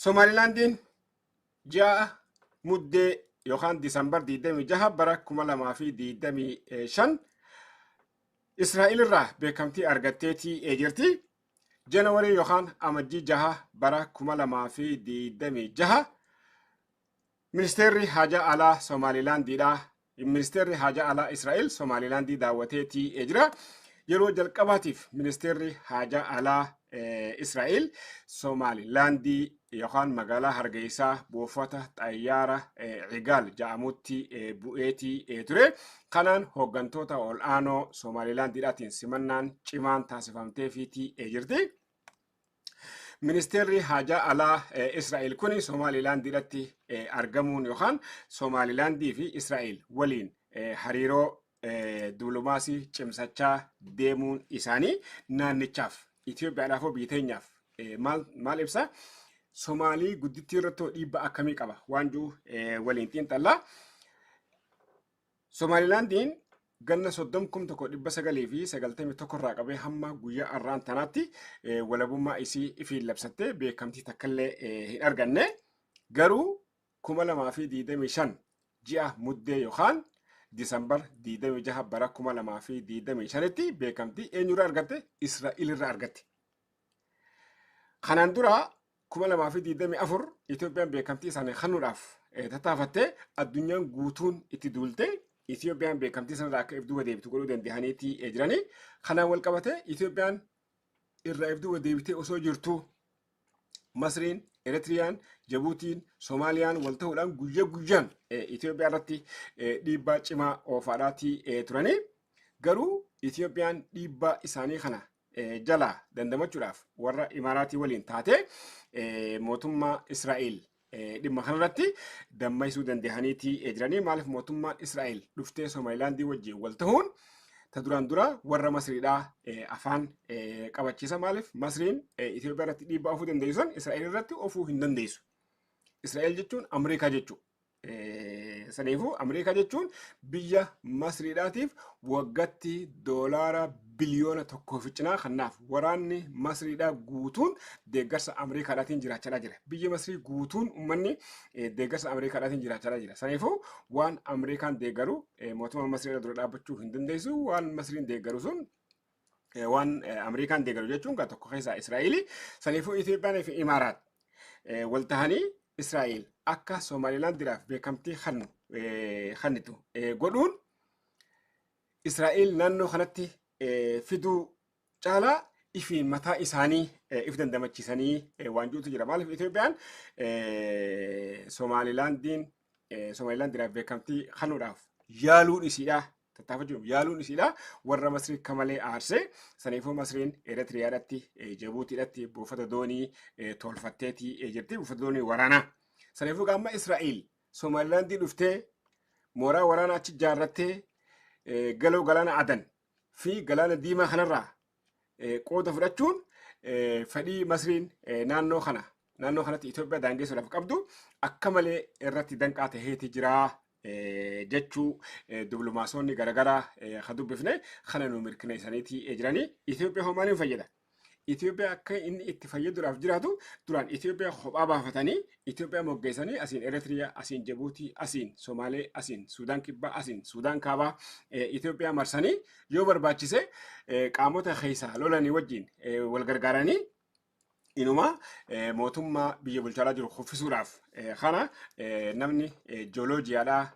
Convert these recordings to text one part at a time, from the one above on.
Somalilandin ja'a muddee yookaan Diisembar 26 bara 2025 Israa'el irraa beekamtii argatteetii jirti. Janaarii yookaan amajjii 6 bara 2026 ministeerri haajaa alaa Somalilandiidha. Ministeerri haajaa alaa Israa'el Somalilandii daawwateetii jira. Yeroo jalqabaatiif ministeerri haajaa alaa Israa'el Somalilandii yookaan magaalaa Hargeysaa buufata xayyaara Cigaal jedhamutti bu'eetii ture. Kanaan hooggantoota ol'aanoo Somalilandiidhaatiin simannaan cimaan taasifamteefiitii jirti. Ministeerri haajaa alaa Israa'el kuni Somalilandiidhaatti argamuun yookaan Somalilandii fi Israa'el waliin hariiroo dipiloomaasii cimsachaa deemuun isaanii naannichaaf Itoophiyaadhaaf biyya teenyaaf maal ibsa? Somaalii guddittii irratti dhiibbaa akkamii qaba waan jiru waliin xiinxallaa. Somalilandiin ganna 30,991 irraa qabee hamma guyyaa har'aan tanaatti walabummaa isii ifiin labsattee beekamtii takkallee hin arganne. Garuu 2025 ji'a muddee yookaan Diisembar 26 bara 2025tti beekamtii eenyurraa argatte? Israa'el irraa argatte. Kanaan dura 2024 Itoophiyaan beekamtii isaanii kennuudhaaf tattaafattee addunyaan guutuun itti duulte. Itoophiyaan beekamtii sanarraa akka ifduuba deebitu godhuu danda'aniitii jiranii. Kanaan wal qabatee Itoophiyaan irraa ifduuba deebitee osoo jirtu Masriin, Eritiriyaan, Jabuutiin, Soomaaliyaan wal ta'uudhaan guyyaa guyyaan Itoophiyaa irratti dhiibbaa cimaa oofaadhaatii turanii. Garuu Itoophiyaan dhiibbaa isaanii kana jalaa dandamachuudhaaf warra Imaaraatii waliin taate mootummaa Israa'el dhimma kanarratti dammaysuu danda'aniitii jiranii. Maaliif mootummaan Israa'el dhuftee Somalilandii wajjin wal ta'uun ta duraan dura warra Masriidhaa afaan qabachiisa. Maaliif Masriin Itoophiyaa irratti dhiibbaa oofuu dandeessan Israa'el irratti oofuu hin dandeessu. Israa'el jechuun Ameerikaa jechuudha. Saniifuu Ameerikaa jechuun biyya Masriidhaatiif waggaatti doolaara biliyoona 1.5 kanaaf waraanni Masriidhaa guutuun deeggarsa Ameerikaadhaatiin jiraachaa jira. Biyyi Masrii guutuun uummanni deeggarsa Ameerikaadhaatiin jiraachaa jira. Saniifuu waan Ameerikaan deeggaru mootummaa Masriidhaa dura dhaabbachuu hin dandeessu. Waan Masriin deeggaru sun waan Ameerikaan deeggaru jechuun kan tokko keessaa Israa'el. Saniifuu Itoophiyaan fi Imaaraat wal tahanii Israa'el akka Somalilandiidhaaf beekamtii kennitu godhuun Israa'el naannoo kanatti fiduu caalaa ifiin mataa isaanii if dandamachiisanii waan jirutu jira. Maaliif Itoophiyaan Somalilandiidhaaf beekamtii kennuudhaaf yaaluun isiidha. Tattaafachuun yaaluun isiidha. Warra Masrii akka malee aarsee. Saniifuu Masriin Eritiriyaadhaatti, Jabuutiidhaatti buufata doonii tolfatteetii jirti. Buufata doonii waraanaa. Saniifuu gaamma Israa'el Somalilandii dhuftee mooraa waraanaa achi ijaarrattee galoo galaana Adan fi galaana diimaa kanarraa qooda fudhachuun fedhii Masriin naannoo kanatti Itoophiyaa daangessuudhaaf qabdu akka malee irratti danqaa taheeti jira jechuu dipiloomaasonni garaagaraa kan dubbifne kana nu mirkaneessaniitii jiranii. Itoophiyaa homaan hin fayyada. Itoophiyaa akka inni itti fayyaduudhaaf jiraatu duraan Itoophiyaa kophaa baafatanii Itoophiyaa moggeessanii asiin Eritiriyaa, asiin Jabuutii, asiin Somaalee, asiin Suudaan kibbaa, asiin Suudaan kaabaa Itoophiyaa marsanii yoo barbaachise qaamota keessaa lolanii wajjin wal gargaaranii inuma mootummaa biyya bulchaa jiru kuffisuudhaaf kana namni jooloojiyaadhaa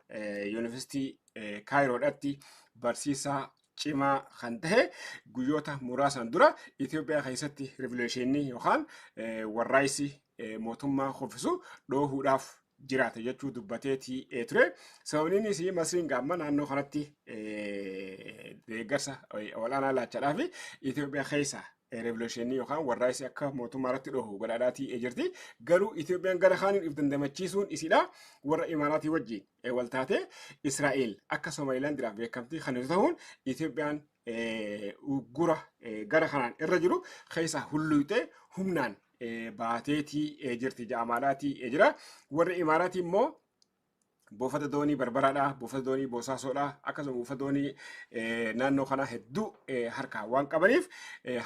yuunivarsiitii Kaayiroodhaatti barsiisaa cimaa kan ta'e guyyoota muraasan dura Itoophiyaa keessatti rivileeshinii yookaan warraayisi mootummaa kuffisu dhoohuudhaaf jiraata jechuu dubbateetii ture. Sababni isii Masriin gaamma naannoo kanatti deeggarsa olaanaa laachaadhaaf Itoophiyaa keessa rivileeshinii yookaan warraayisi akka mootummaa irratti dhoohu godhaadhaatii jirti. Garuu Itoophiyaan gara kaaniin if dandamachiisuun isiidha. Warra Imaaraatii wajjin wal taate Israa'el akka Somalilandiidhaaf beekamtii kennitu ta'uun Itoophiyaan gura gara kanaan irra jiru keessa hulluutee humnaan baateetii jirti ja'amaadhaatii jira. Warri Imaaraatii immoo buufata doonii Barbaraadhaa, buufata doonii Boosaasoodhaa, akkasuma buufata doonii naannoo kana hedduu harkaa waan qabaniif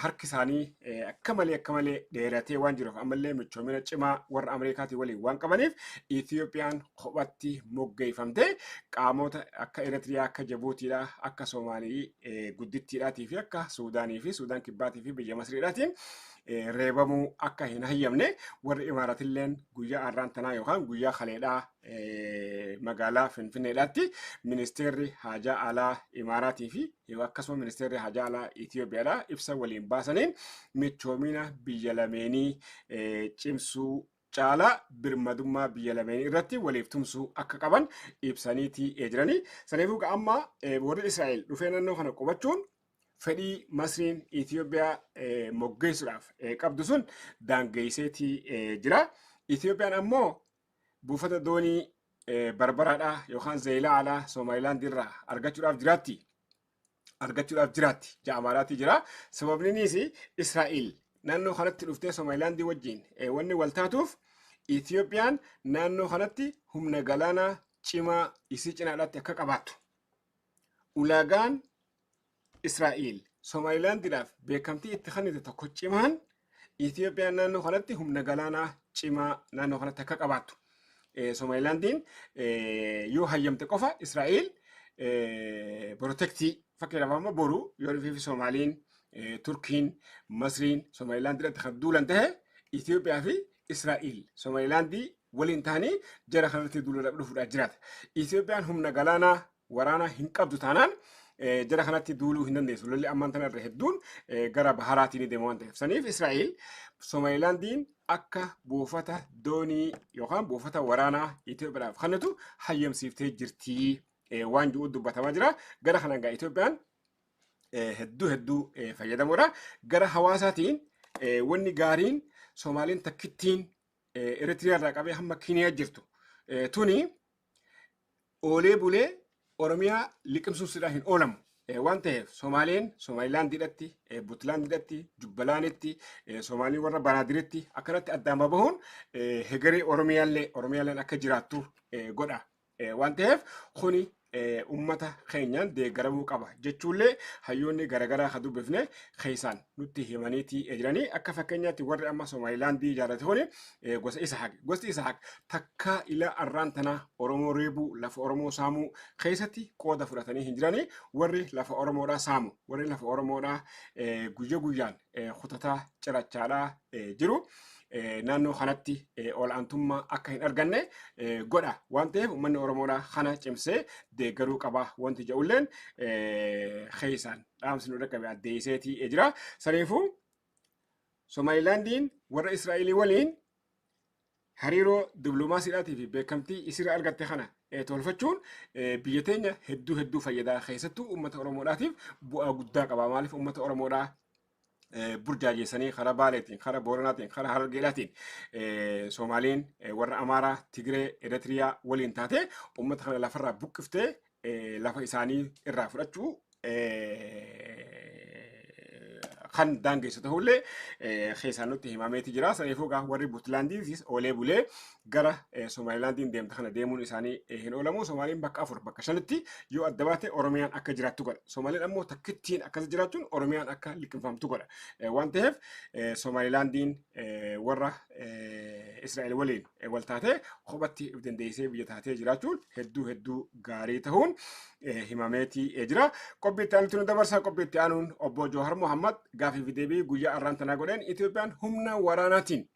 harki isaanii akka malee dheeratee waan jiruuf ammallee michoomina cimaa warra Ameerikaatii waliin waan qabaniif Itoophiyaan kophatti moggeeffamtee qaamota akka Eritiriyaa, akka Jibuutiidhaa, akka Soomaalii guddittiidhaatii fi akka Suudaanii fi Suudaan Kibbaatii fi biyya Masriidhaatiin reebamuu akka hin hayyamne warri Imaaraatilleen guyyaa har'aan tanaa yookaan guyyaa kaleedhaa magaalaa Finfinneedhaatti ministeerri Haajaa Alaa Imaaraatii fi akkasuma ministeerri Haajaa Alaa Itoophiyaadhaa ibsa waliin baasaniin michoomina biyya lameenii cimsuu caalaa birmadummaa biyya lameenii irratti waliif tumsuu akka qaban ibsaniitii jiranii. Saniifuu amma warri Israa'el dhufee naannoo kana qubachuun fedhii Masriin Itoophiyaa moggeessuudhaaf qabdu sun daangeesseetii jira. Itoophiyaan ammoo buufata doonii Barbaraadhaa yookaan Zeelaalaa Somaalilaand irraa argachuudhaaf jiraatti ja'amaadhaatii jira. Sababniinis Israa'el naannoo kanatti dhuftee Somaalilaandii wajjin wanni wal taatuuf Itoophiyaan naannoo kanatti humna galaanaa cimaa isii cinaadhaatti akka qabaattu. Ulaagaan Israa'el Somaalilaandiidhaaf beekamtii itti kennite tokko cimaan Itoophiyaan naannoo kanatti humna galaanaa cimaa naannoo kanatti akka qabaattu. Somaalilaandiin yoo hayyamte qofa Israa'el protectii fakkeenyaaf amma boru yoo dhufee fi Somaaliin, Turkiin, Masriin Somaalilaandiidhaatti kan duulan tahe Itoophiyaa fi Israa'el Somaalilaandii waliin ta'anii jara kanatti duula dhufuudhaa jiraata. Itoophiyaan humna galaanaa waraanaa hin qabdu taanaan jara kanatti duuluu hin dandeessu. Lolli ammaan tana irra hedduun gara baharaatiin deemu waan ta'eef. Saniif Israa'el Somaalilaandiin akka buufata doonii yookaan buufata waraanaa Itoophiyaadhaaf kennatu hayyamsiiftee jirti waan jiru dubbatamaa jira. Gara kanaan gaa Itoophiyaan hedduu fayyadamuudha. Gara hawaasaatiin wanni gaariin Somaaliin takkittiin Eritiriyaa irraa qabee hamma Kiniyaa jirtu. Tuni oolee bulee Oromiyaa liqimsuusidhaan hin oolamu. Waan ta'eef Somaaliin Somaalilaandiidhaatti, Puntlaandiidhaatti, Jubbalaanitti, Somaaliin warra Banaadiritti akkanatti addaan bahuun hegeree Oromiyaalleen akka jiraattu godha. Waan ta'eef kuni ummata keenyaan deeggaramuu qaba jechuullee hayyoonni garaagaraa kan dubbifne keessaan nutti himaniitii jiranii. Akka fakkeenyaatti warri amma Somaalilaandii ijaarrate kuni gosa Isahaaq. Gosti Isahaaq takka ila arraan tanaa Oromoo reebuu lafa Oromoo saamuu keessatti qooda fudhatanii hin jiranii. Warri lafa Oromoodhaa saamu, warri lafa Oromoodhaa guyyaan kutataa cirachaadhaa jiru. Naannoo kanatti olaantummaa akka hin arganne godha waan ta'eef uummanni Oromoodhaa kana cimsee deeggaruu qaba wanti jedhulleen keessaan dhaamsi nu dhaqqabe addeesseetii jira. Saniifuu Somaalilaandiin warra Israa'elii waliin hariiroo dippiloomaasiidhaatii fi beekamtii isirra argatte kana tolfachuun biyya teenya hedduu fayyadaa keessattuu uummata Oromoodhaatiif bu'aa guddaa qaba. Maaliif uummata Oromoodhaa burjaajeessanii karaa Baaleetiin, karaa Booranaatiin, karaa Harargeedhaatiin Soomaaliin warra Amaaraa, Tigree, Eritiriyaa waliin taate uummata kana lafarraa buqqiftee lafa isaanii irraa fudhachuu kan daangeessu ta'ullee keessaan nutti himameeti jira. Saniifuu warri Puntlaandiinis oolee bulee gara Somaalilaandiin deemta kana deemuun isaanii hin oolamu. Soomaaliin bakka 4 bakka 5tti yoo adda baate Oromiyaan akka jiraattu godha. Soomaaliin ammoo takkittiin akkas jiraachuun Oromiyaan akka liqimfamtu godha. Waan ta'eef Somaalilaandiin warra Israa'el waliin wal taatee kophatti dandeessee biyya taatee jiraachuun hedduu gaarii ta'uun himameeti jira. Qophii itti aanutti nu dabarsaa. Qophii itti aanuun obbo Jawahar Mohammad gaafii fi deebii guyyaa har'aan tanaa godheen Itoophiyaan humna waraanaatiin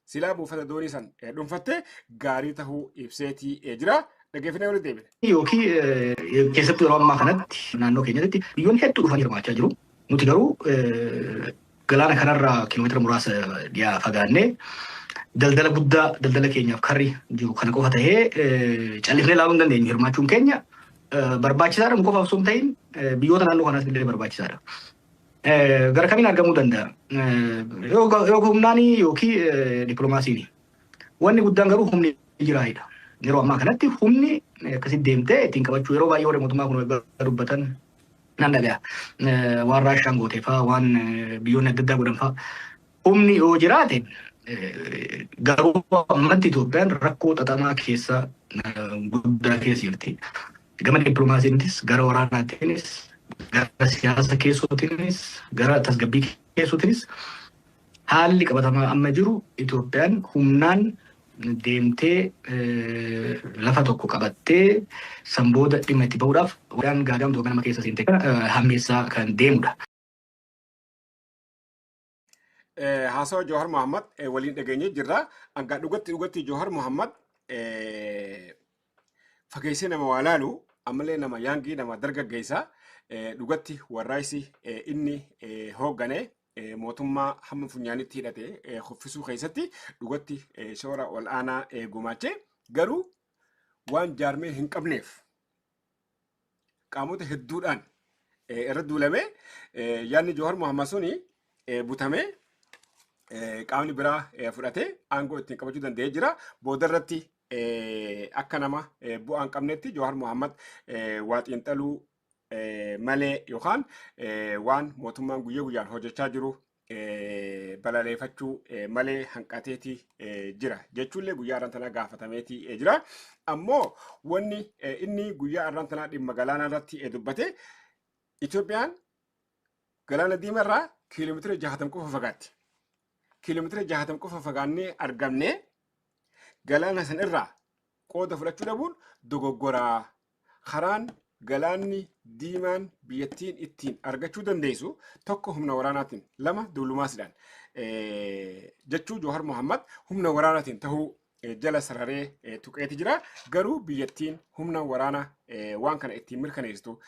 silaa buufata doonii san dhuunfattee gaarii tahuu ibseetii jira. Dhaggeeffannee walitti deebine. Yookiin keessattuu yeroo ammaa kanatti naannoo keenyatti biyyoonni hedduu dhufanii hirmaachaa jiru. Nuti garuu galaana kanarraa kiiloomeetira muraasa dhiyaa fagaannee daldala guddaa daldala keenyaaf karri jiru kana qofa tahee callifnee ilaaluu hin dandeenyu. Hirmaachuun keenya barbaachisaadha. Mu qofaaf osoo hin ta'in biyyoota naannoo kanaas illee barbaachisaadha. Gara kamiin argamuu danda'a? Yoo humnaanii yookiin dippiloomaasiini. Wanni guddaan garuu humni jiraayidha. Yeroo ammaa kanatti humni akkasitti deemtee ittiin qabachuu yeroo baay'ee warri mootummaa kun dubbatan nan dhaga'a. Waan Raashaan gootee fa'aa waan biyyoonni adda addaa godhan fa'aa. Humni yoo jiraate garuu ammatti Itoophiyaan rakkoo xaxamaa keessa guddaa keessa jirti. Gama dippiloomaasiinis gara waraanaatiinis gara siyaasa keessootiinis gara tasgabbii keessootiinis haalli qabatamaa amma jiru Itoophiyaan humnaan deemtee lafa tokko qabattee sanbooda dhimma itti ba'uudhaaf waan gaadamtu nama keessa seentee kana hammeessaa kan deemudha. Haasawaa Jawahar Mohammad waliin dhageenyee jirra. Hanga dhugatti Jawahar Mohammad fageessee nama waa laalu ammallee nama yaangii nama dargaggeessaa dhugatti warraayisi inni hoogganee mootummaa hamma funyaanitti hidhate kuffisuu keessatti dhugatti shoora ol aanaa gumaachee garuu waan jaarmee hin qabneef qaamota hedduudhaan irra duulamee yaadni Jawahar Mohammad suni butamee qaamni biraa fudhatee aangoo ittiin qabachuu danda'ee jira. Boodarratti akka nama bu'aa hin qabnetti Jawahar Mohammad waa xiinxaluu malee yookaan waan mootummaan guyyaa guyyaan hojjechaa jiru balaleeffachuu malee hanqateeti jira jechuullee guyyaa arraan tanaa gaafatameeti jira. Ammoo wanni inni guyyaa arraan tanaa dhimma galaanaa irratti dubbate Itoophiyaan galaana diimaa irraa kiiloomeetira 60 qofa fagaatti. Kiiloomeetira 60 qofa fagaannee argamne galaana san irraa qooda fudhachuu dhabuun dogoggoraa. Karaan galaanni diimaan biyyattiin ittiin argachuu dandeessu tokko humna waraanaatiin lama dippiloomaasiidhaan jechuu Jawahar Mohammad humna waraanaatiin tahuu jala sararee tuqeeti jira. Garuu biyyattiin humna waraana waan kana ittiin mirkaneessitu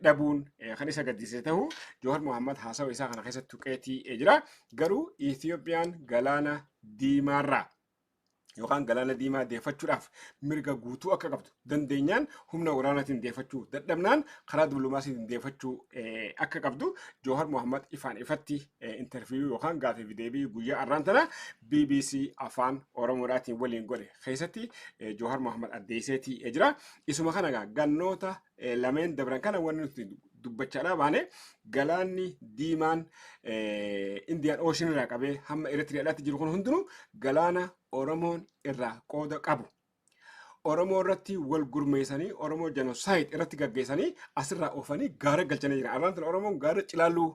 dhabuun kan isa gaddisiise tahuu Jawahar Mohammad haasawa isaa kana keessatti tuqeeti jira. Garuu Itoophiyaan galaana diimaarraa yookaan galaana diimaa deeffachuudhaaf mirga guutuu akka qabdu dandeenyaan humna waraanaatiin deeffachuu dadhabnaan karaa dippiloomaasiitiin deeffachuu akka qabdu Jawahar Mohammad ifaan ifatti interviiyuu yookaan gaafii deebii guyyaa arraan tana BBC afaan Oromoodhaatiin waliin godhe keessatti Jawahar Mohammad addeesseetii jira. Isuma kana gannoota lameen dabran kana wanni nuti dubbachaadhaa baane galaanni diimaan Indiyaan Ooshin irraa qabee hamma Eritiriyaadhaatti jiru kun hundinuu galaana Oromoon irraa qooda qabu. Oromoo irratti wal gurmeessanii Oromoo jenosaayid irratti gaggeessanii asirraa oofanii gaara galchanii jiran. Arraan tana Oromoon gaara cilaalluu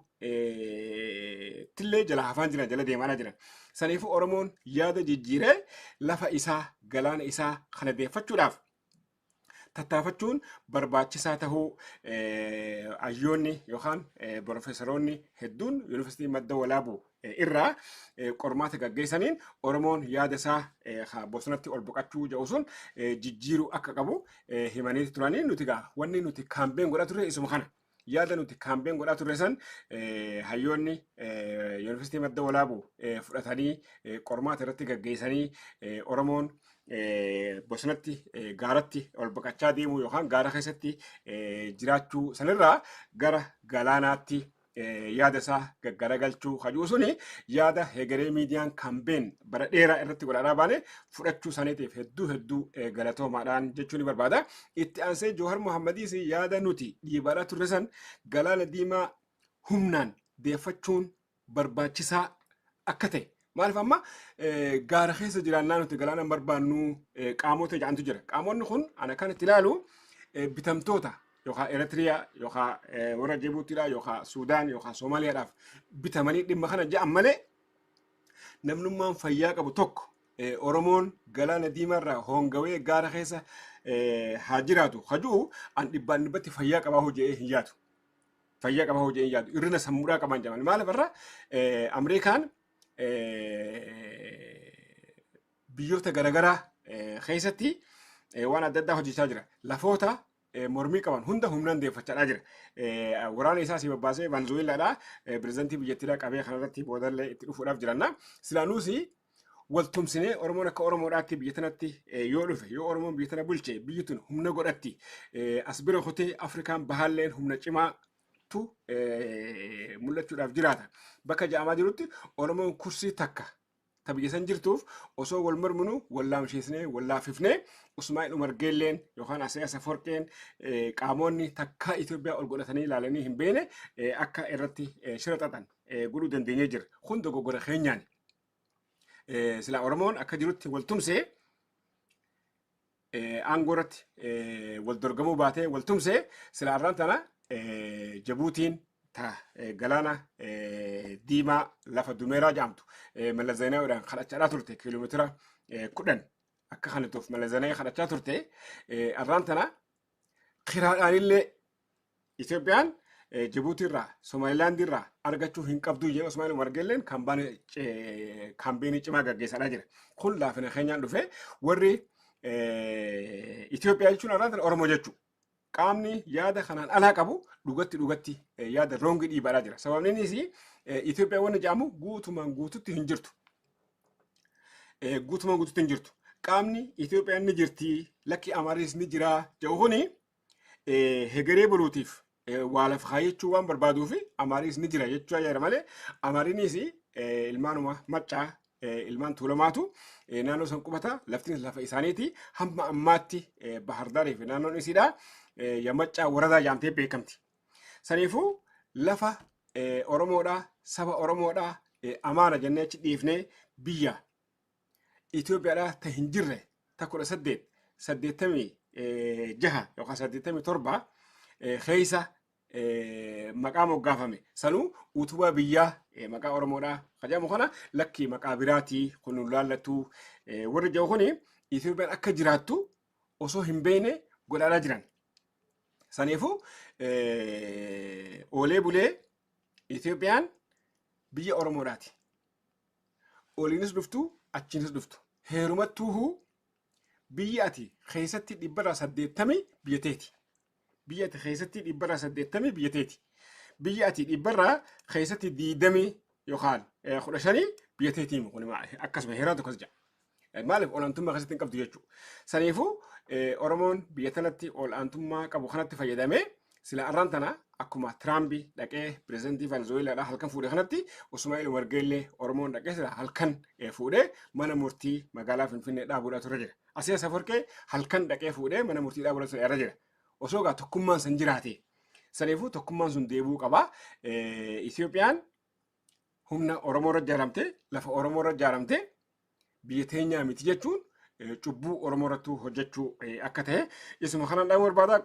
tillee jala hafaan jiran jala deemaa jiran. Saniifuu Oromoon yaada jijjiiree lafa isaa galaana isaa kana deeffachuudhaaf tattaafachuun barbaachisaa tahuu hayyoonni yookaan piroofeesaroonni hedduun yuunivarsiitii madda walaabuu irraa qormaata gaggeessaniin Oromoon yaada isaa bosonatti ol boqachuu jedhu sun jijjiiruu akka qabu himanii turanii nuti wanni nuti kaambeen godhaa turre isuma kana. Yaada nuti kaambeen godhaa turre san hayyoonni yuunivarsiitii madda walaabuu fudhatanii qormaata irratti gaggeessanii Oromoon bosonatti gaaratti ol baqachaa deemuu yookaan gaara keessatti jiraachuu sanirraa gara galaanaatti yaada isaa gaggaragalchuu hajuu suni yaada hegeree miidiyaan kaambeen bara dheeraa irratti godhaadhaa baane fudhachuu saniitiif hedduu galatoomaadhaan jechuu ni barbaada. Itti aansee Jawahar Mohammadiis yaada nuti dhiibaadhaa turre san galaana diimaa humnaan deeffachuun barbaachisaa akka ta'e. Maaliif amma gaara keessa jiraannaa nuti galaana barbaannu qaamota jedhantu jira. Qaamonni kun ana kan itti ilaalu bitamtoota yookaan Eritiriyaa yookaan warra Jibuutiidhaa yookaan Suudaan yookaan Soomaaliyaadhaaf bitamanii dhimma kana jedhan malee namnummaan fayyaa qabu tokko Oromoon galaana diimaarraa hoongawee gaara keessa haa jiraatu hajuu an dhibbaan dhibbatti fayyaa qabaa hojii hin yaadu. Fayyaa qabaa hojii hin yaadu. Irrina sammuudhaa qaban jedhaman. Maaliif irra Ameerikaan biyyoota garaagaraa keessatti waan adda addaa hojjechaa jira. Lafoota mormii qaban hunda humnaan deeffachaa jira. Waraana isaa si babbaasee Venezuelaadhaa pirezidaantii biyyattiidhaa qabee kanarratti boodallee itti dhufuudhaaf jiranna. Silaanuus waltumsinee Oromoon akka Oromoodhaatti biyya tanatti yoo dhufe yoo Oromoon biyya tana bulche biyyi tun humna godhatti as bira kutee Afrikaan bahaalleen humna cimaa mul'achuudhaaf jiraata. Bakka jedhamaa jirutti Oromoon kursii takka biyya san jirtuuf osoo wal morminu wal laamsheesnee wal laafifnee Usmaa'il Umar Geelleen yookaan Asiyaas Aforqeen qaamonni takka Itoophiyaa ol godhatanii ilaalanii hin beene akka irratti shira xaxan godhuu dandeenyee jira. Kun dogoggora keenyaan. sila Oromoon akka jirutti wal tumsee aangoorratti wal dorgamuu baatee wal tumsee sila arraan tana Jabuutiin ta galaana diimaa lafa dumeeraa jaamtu Mallas Zeenaawiidhaan kadhachaa turte kiiloomeetira 10 akka kanatuuf Mallas Zeenaawii kadhachaa turte arraan tana kiraadhaanillee Itoophiyaan Jibuutiirraa Somaalilaandiirraa argachuu hin qabdu jedhu Osmaan Margelleen kaambeenii cimaa gaggeessaa jira. Kun laafina keenyaan dhufe warri Itoophiyaa jechuun arraan tana Oromoo jechuudha. Qaamni yaada kanaan alaa qabu dhugatti yaada roongi dhiibaadhaa jira. Sababni innis Itoophiyaa wanni jedhamu guutumaan guututti hin jirtu. Guutumaan guututti hin jirtu. Qaamni Itoophiyaan ni jirti, lakki Amaaris ni jira jedhu kuni hegeree buluutiif waa lafa kaayachuu waan barbaaduu fi Amaaris ni jira jechaa jira malee Amaariinis ilmaanuma maccaa ilmaan tuulamaatu naannoo san qubata laftiin lafa isaaniiti hamma ammaatti Bahardaarii fi naannoon isiidha yamaccaa waradaa jaamtee beekamti. Saniifuu lafa Oromoodhaa saba Oromoodhaa amaana jennee achi dhiifnee biyya Itoophiyaadhaa ta hin jirre ta 1886 yookaan 87 keessa maqaa moggaafame sanuu utubaa biyyaa maqaa Oromoodhaa kajamu kana lakki maqaa biraatii kun laallattuu warri jiru kuni Itoophiyaan akka jiraattu osoo hin beekne godhaadhaa jiran. Saniifuu oolee bulee Itoophiyaan biyya Oromoodhaati. Oliinis dhuftu achiinis dhuftu. Heerumattuuhuu biyya ati keessatti 180 biyya teeti. Biyya ati keessatti 180 biyya teeti. Biyya ati 100 keessatti 20 yookaan 15 biyya teetii akkasuma heeraa tokkos jira. Maaliif olaantummaa keessatti hin qabdu jechuudha. Saniifuu Oromoon biyya tanatti olaantummaa qabu kanatti fayyadamee sila arraan tana akkuma Tiraambii dhaqee pirezidantii Venezueelaadhaa halkan fuudhee kanatti Usmaa'il Wargeellee Oromoon dhaqee sila halkan fuudhee mana murtii magaalaa Finfinnee dhaabuudhaa ture jira. Asii Safarqee halkan dhaqee fuudhee mana murtii dhaabuudhaa ture irra jira. Osoo gaa tokkummaan san jiraate. Saniifuu tokkummaan sun deebuu qaba. Itoophiyaan humna Oromoo irra ijaaramte lafa Oromoo irra ijaaramte biyya teenyaa miti jechuun cubbuu Oromoo irrattuu hojjechuu akka ta'e isuma kanaan dhaamuu barbaada.